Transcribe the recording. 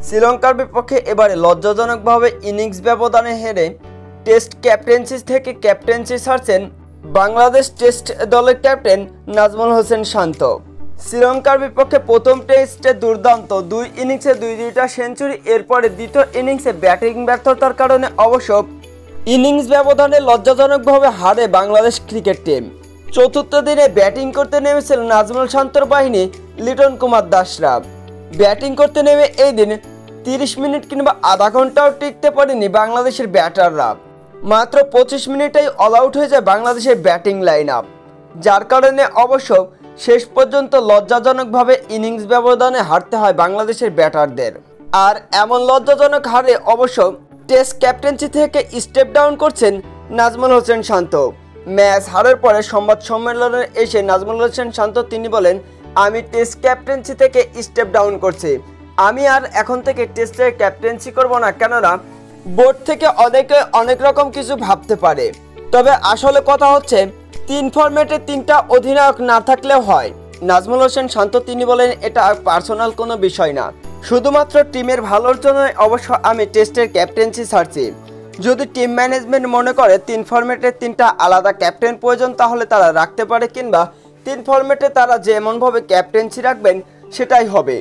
শ্রীলঙ্কার বিপক্ষে এবারে লজ্জাজনকভাবে ইনিংস ব্যবধানে হেরে টেস্ট ক্যাপ্টেন্সি থেকে ক্যাপ্টেন্সি ছাড়ছেন বাংলাদেশ টেস্ট দলের ক্যাপ্টেন নাজমুল হোসেন শান্ত। শ্রীলঙ্কার বিপক্ষে প্রথম টেস্টে দুর্দান্ত 2 ইনিংসে 2টা সেঞ্চুরি, এরপরে দ্বিতীয় ইনিংসে ব্যাটিং ব্যর্থতার কারণে অবশ্য ইনিংস ব্যবধানে লজ্জাজনকভাবে হারে বাংলাদেশ ক্রিকেট টিম। চতুর্থ দিনে ব্যাটিং করতে নেমেছিল নাজমুল শান্তর বাহিনী লিটন কুমার দাসরা। ব্যাটিং করতে নেমে এই দিন 30 মিনিট কিংবা আধা ঘন্টাও টিকতে পারেনি বাংলাদেশের ব্যাটাররা। মাত্র 25 মিনিটেই অল আউট হয়ে যায় বাংলাদেশের ব্যাটিং লাইন আপ, যার কারণে অবশ্য শেষ পর্যন্ত লজ্জাজনকভাবে ইনিংস ব্যবধানে হারতে হয় বাংলাদেশের ব্যাটারদের। আর এমন লজ্জাজনক হারে অবশ্য টেস্ট ক্যাপ্টেন্সি থেকে স্টেপ ডাউন করছেন নাজমুল হোসেন শান্ত। ম্যাচ হারের পরে সংবাদ সম্মেলনে এসে নাজমুল হোসেন শান্ত তিনি বলেন, আমি টেস্ট ক্যাপ্টেন্সি থেকে স্টেপ ডাউন করছি, আমি আর এখন থেকে টেস্টের ক্যাপ্টেন্সি করব না, কেননা বোর্ড থেকে অনেকে অনেক রকম কিছু ভাবতে পারে। তবে আসলে কথা হচ্ছে 3 ফরম্যাটে 3টা অধিনায়ক না থাকলেও হয়। নাজমুল হোসেন শান্ত তিনি বলেন, এটা পার্সোনাল কোনো বিষয় না, শুধুমাত্র টিমের ভালোর জন্য অবশ্য আমি টেস্টের ক্যাপ্টেন্সি ছাড়ছি। যদি টিম ম্যানেজমেন্ট মনে করে 3 ফরম্যাটে 3টা আলাদা ক্যাপ্টেন প্রয়োজন তাহলে তারা রাখতে পারে, কিংবা 3 ফরম্যাটে তারা যেমনভাবে ক্যাপ্টেন্সি রাখবেন সেটাই হবে।